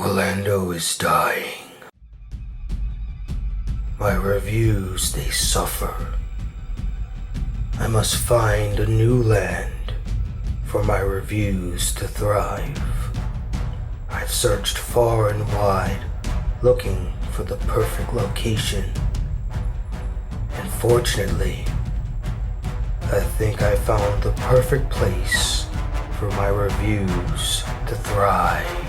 Orlando is dying. My reviews, they suffer. I must find a new land for my reviews to thrive. I've searched far and wide, looking for the perfect location. And fortunately, I think I found the perfect place for my reviews to thrive.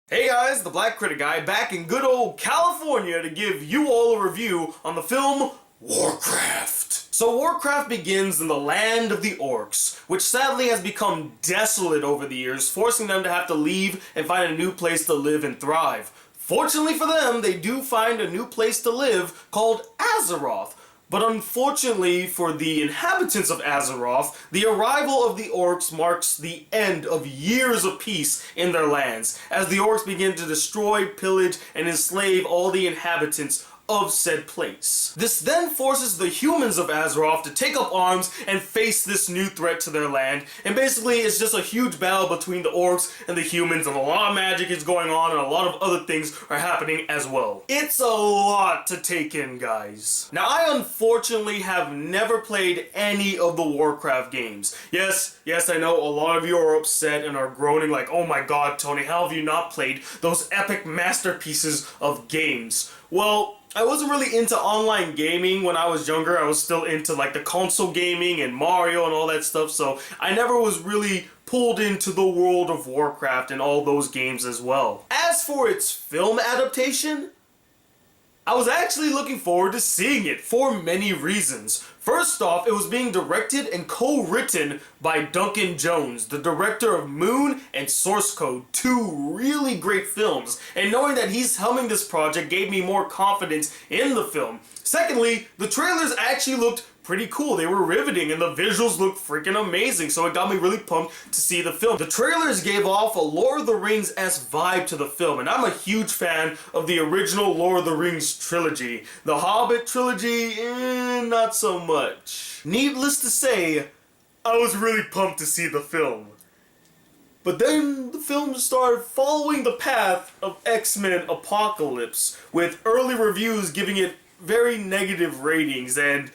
Hey guys, the Black Critic Guy back in good old California to give you all a review on the film Warcraft. So Warcraft begins in the land of the Orcs, which sadly has become desolate over the years, forcing them to have to leave and find a new place to live and thrive. Fortunately for them, they do find a new place to live called Azeroth. But unfortunately for the inhabitants of Azeroth, the arrival of the Orcs marks the end of years of peace in their lands, as the Orcs begin to destroy, pillage, and enslave all the inhabitants of said place. This then forces the humans of Azeroth to take up arms and face this new threat to their land, and basically it's just a huge battle between the Orcs and the humans, and a lot of magic is going on and a lot of other things are happening as well. It's a lot to take in, guys. Now I unfortunately have never played any of the Warcraft games. Yes, I know a lot of you are upset and are groaning like, oh my god, Tony, how have you not played those epic masterpieces of games? Well, I wasn't really into online gaming when I was younger. I was still into like the console gaming and Mario and all that stuff, so I never was really pulled into the world of Warcraft and all those games as well. As for its film adaptation, I was actually looking forward to seeing it for many reasons. First off, it was being directed and co-written by Duncan Jones, the director of Moon and Source Code, two really great films, and knowing that he's helming this project gave me more confidence in the film. Secondly, the trailers actually looked pretty cool. They were riveting and the visuals looked freaking amazing, so it got me really pumped to see the film. The trailers gave off a Lord of the Rings-esque vibe to the film, and I'm a huge fan of the original Lord of the Rings trilogy. The Hobbit trilogy, not so much. Needless to say, I was really pumped to see the film. But then the film started following the path of X-Men Apocalypse, with early reviews giving it very negative ratings, and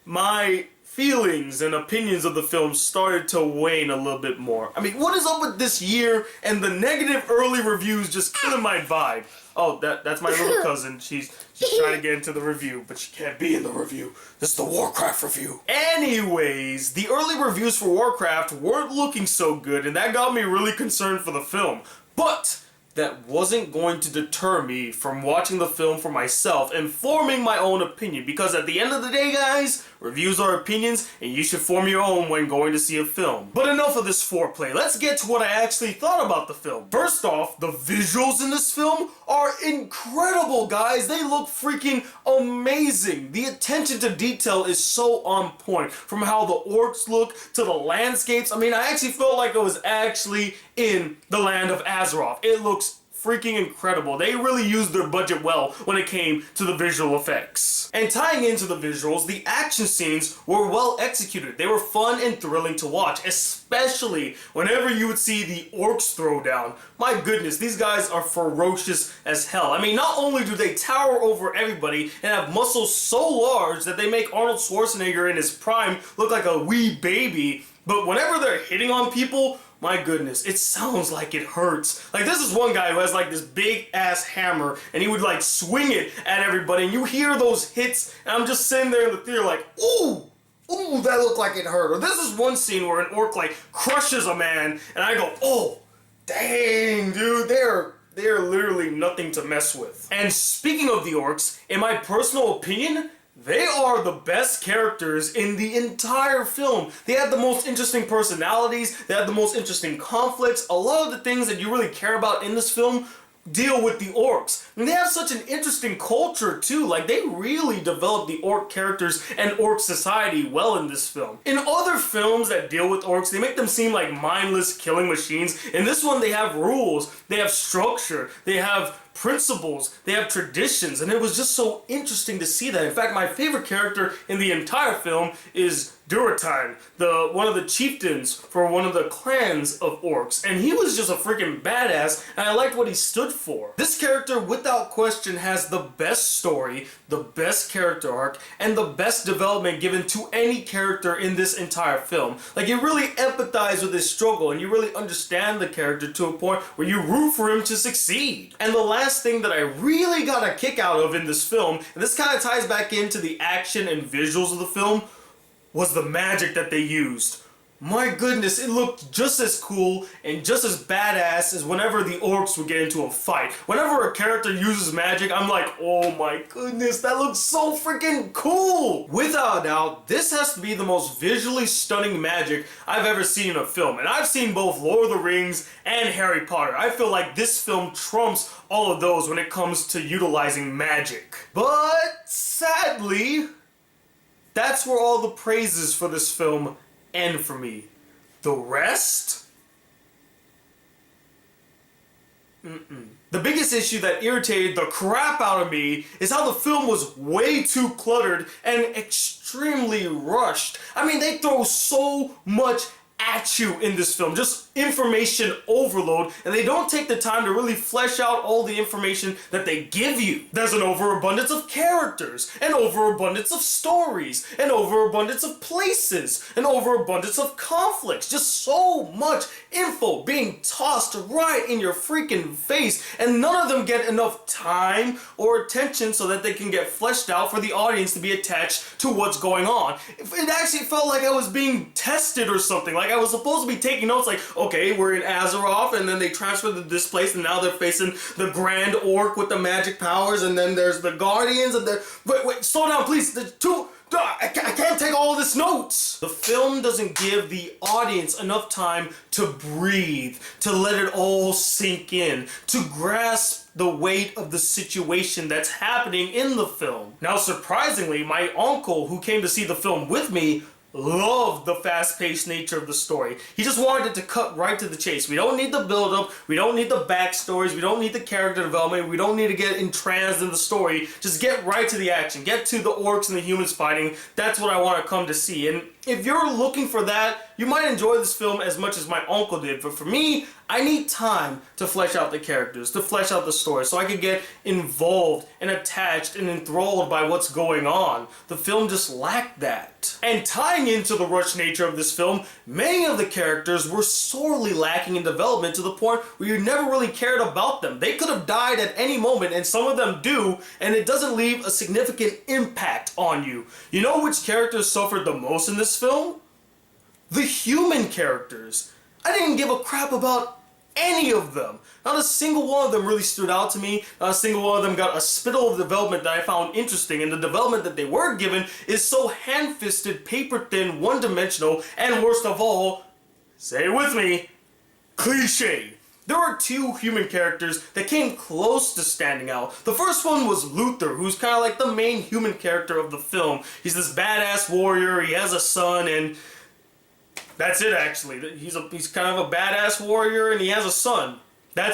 my feelings and opinions of the film started to wane a little bit more. I mean, what is up with this year and the negative early reviews just killing my vibe? Oh, that's my little cousin. She's trying to get into the review, but she can't be in the review. This is the Warcraft review. Anyways, the early reviews for Warcraft weren't looking so good, and that got me really concerned for the film. But that wasn't going to deter me from watching the film for myself and forming my own opinion, because at the end of the day, guys, reviews are opinions and you should form your own when going to see a film. But enough of this foreplay, let's get to what I actually thought about the film. First off, the visuals in this film are incredible, guys. They look freaking amazing. The attention to detail is so on point, from how the orcs look to the landscapes. I mean, I actually felt like I was actually in the land of Azeroth. It looks freaking incredible. They really used their budget well when it came to the visual effects. And tying into the visuals, the action scenes were well executed. They were fun and thrilling to watch, especially whenever you would see the orcs throw down. My goodness, these guys are ferocious as hell. I mean, not only do they tower over everybody and have muscles so large that they make Arnold Schwarzenegger in his prime look like a wee baby, but whenever they're hitting on people, my goodness, it sounds like it hurts. Like, this is one guy who has like this big ass hammer and he would like swing it at everybody, and you hear those hits, and I'm just sitting there in the theater like, ooh, that looked like it hurt. Or this is one scene where an orc like crushes a man and I go, oh, dang, dude, they're literally nothing to mess with. And speaking of the orcs, in my personal opinion, They are the best characters in the entire film. They had the most interesting personalities, they had the most interesting conflicts. A lot of the things that you really care about in this film deal with the orcs. And they have such an interesting culture too. Like, they really developed the orc characters and orc society well in this film. In other films that deal with orcs, they make them seem like mindless killing machines. In this one, they have rules, they have structure, they have principles, they have traditions, and it was just so interesting to see that. In fact, my favorite character in the entire film is Duratine, one of the chieftains for one of the clans of orcs, and he was just a freaking badass, and I liked what he stood for. This character, without question, has the best story, the best character arc, and the best development given to any character in this entire film. Like, you really empathize with his struggle, and you really understand the character to a point where you root for him to succeed. And the last thing that I really got a kick out of in this film, and this kind of ties back into the action and visuals of the film, was the magic that they used. My goodness, it looked just as cool and just as badass as whenever the orcs would get into a fight. Whenever a character uses magic, I'm like, oh my goodness, that looks so freaking cool! Without a doubt, this has to be the most visually stunning magic I've ever seen in a film. And I've seen both Lord of the Rings and Harry Potter. I feel like this film trumps all of those when it comes to utilizing magic. But sadly, that's where all the praises for this film end for me. The rest? The biggest issue that irritated the crap out of me is how the film was way too cluttered and extremely rushed. I mean, they throw so much at you in this film, just information overload, and they don't take the time to really flesh out all the information that they give you. There's an overabundance of characters, an overabundance of stories, an overabundance of places, an overabundance of conflicts, just so much info being tossed right in your freaking face, and none of them get enough time or attention so that they can get fleshed out for the audience to be attached to what's going on. It actually felt like I was being tested or something, like I was supposed to be taking notes, like, okay, we're in Azeroth, and then they transferred to this place, and now they're facing the Grand Orc with the magic powers, and then there's the Guardians, and wait, slow down, please. There's two. I can't take all this notes. The film doesn't give the audience enough time to breathe, to let it all sink in, to grasp the weight of the situation that's happening in the film. Now, surprisingly, my uncle, who came to see the film with me, loved the fast-paced nature of the story. He just wanted it to cut right to the chase. We don't need the build-up, we don't need the backstories, we don't need the character development, we don't need to get entranced in the story. Just get right to the action. Get to the orcs and the humans fighting. That's what I want to come to see. And if you're looking for that, you might enjoy this film as much as my uncle did. But for me, I need time to flesh out the characters, to flesh out the story, so I can get involved and attached and enthralled by what's going on. The film just lacked that. And tying into the rushed nature of this film, many of the characters were sorely lacking in development to the point where you never really cared about them. They could have died at any moment, and some of them do, and it doesn't leave a significant impact on you. You know which characters suffered the most in this film? The human characters. I didn't give a crap about any of them. Not a single one of them really stood out to me. Not a single one of them got a spittle of development that I found interesting, and the development that they were given is so hand-fisted, paper-thin, one-dimensional, and worst of all, say it with me, cliche. There are two human characters that came close to standing out. The first one was Luther, who's kind of like the main human character of the film. He's this badass warrior, he has a son, and that's it actually. He's kind of a badass warrior and he has a son. That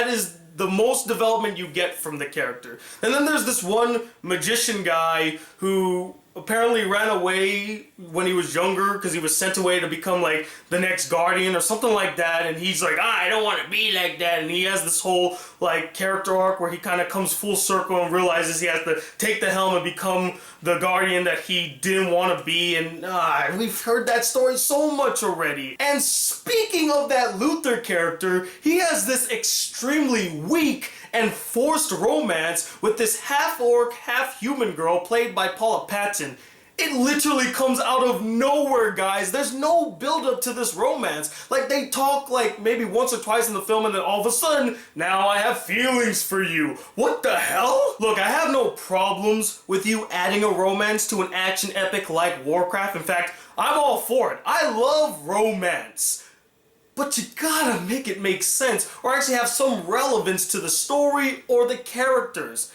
is the most development you get from the character. And then there's this one magician guy who apparently ran away when he was younger because he was sent away to become like the next guardian or something like that, and he's like, I don't want to be like that, and he has this whole like character arc where he kind of comes full circle and realizes he has to take the helm and become the guardian that he didn't want to be, and we've heard that story so much already. And speaking of that Luther character, he has this extremely weak and forced romance with this half-orc, half-human girl played by Paula Patton. It literally comes out of nowhere, guys. There's no build up to this romance. Like, they talk like maybe once or twice in the film and then all of a sudden, now I have feelings for you. What the hell? Look, I have no problems with you adding a romance to an action epic like Warcraft. In fact, I'm all for it. I love romance. But you gotta make it make sense or actually have some relevance to the story or the characters.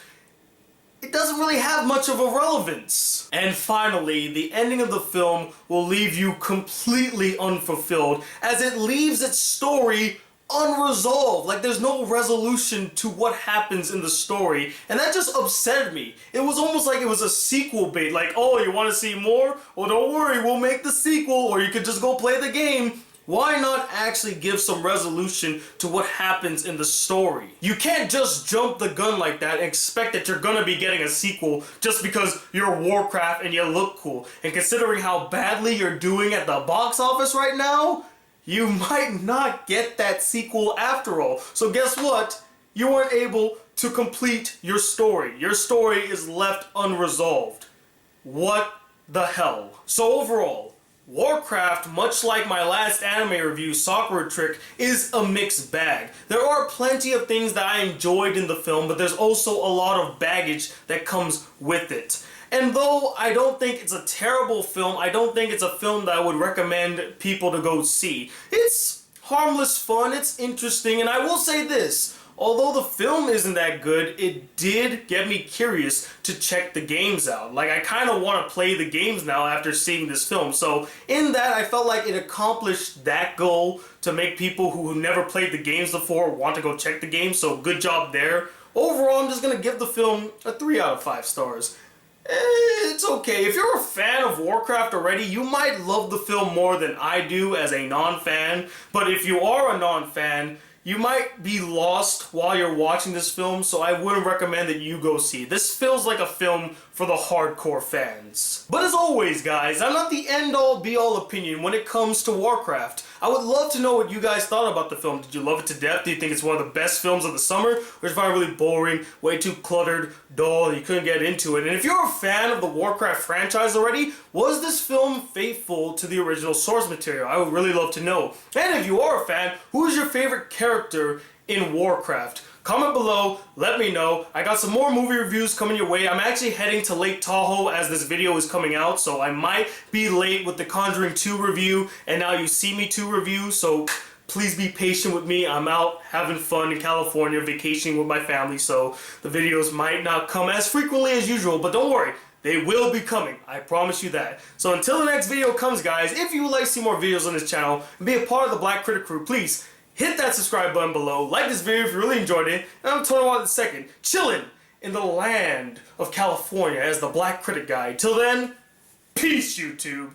It doesn't really have much of a relevance. And finally, the ending of the film will leave you completely unfulfilled as it leaves its story unresolved. Like, there's no resolution to what happens in the story, and that just upset me. It was almost like it was a sequel bait, like, oh, you want to see more? Well, don't worry, we'll make the sequel, or you could just go play the game. Why not actually give some resolution to what happens in the story? You can't just jump the gun like that and expect that you're gonna be getting a sequel just because you're Warcraft and you look cool. And considering how badly you're doing at the box office right now, you might not get that sequel after all. So guess what? You weren't able to complete your story. Your story is left unresolved. What the hell? So overall, Warcraft, much like my last anime review, Sakura Trick, is a mixed bag. There are plenty of things that I enjoyed in the film, but there's also a lot of baggage that comes with it. And though I don't think it's a terrible film, I don't think it's a film that I would recommend people to go see. It's harmless fun, it's interesting, and I will say this. Although the film isn't that good, it did get me curious to check the games out. Like, I kind of want to play the games now after seeing this film. So in that, I felt like it accomplished that goal to make people who never played the games before want to go check the game. So good job there. Overall, I'm just going to give the film a 3 out of 5 stars. It's okay. If you're a fan of Warcraft already, you might love the film more than I do as a non-fan. But if you are a non-fan, you might be lost while you're watching this film, so I wouldn't recommend that you go see it. This feels like a film for the hardcore fans. But as always, guys, I'm not the end-all, be-all opinion when it comes to Warcraft. I would love to know what you guys thought about the film. Did you love it to death? Do you think it's one of the best films of the summer? Or did you find it really boring, way too cluttered, dull, and you couldn't get into it? And if you're a fan of the Warcraft franchise already, was this film faithful to the original source material? I would really love to know. And if you are a fan, who is your favorite character in Warcraft? Comment below, let me know. I got some more movie reviews coming your way. I'm actually heading to Lake Tahoe as this video is coming out, so I might be late with the Conjuring 2 review and Now You See Me 2 review, so please be patient with me. I'm out having fun in California, vacationing with my family, so the videos might not come as frequently as usual, but don't worry. They will be coming, I promise you that. So until the next video comes, guys, if you would like to see more videos on this channel and be a part of the Black Critic crew, please hit that subscribe button below, like this video if you really enjoyed it, and I'm Tony Watt II, chilling in the land of California as the Black Critic Guy. Till then, peace, YouTube.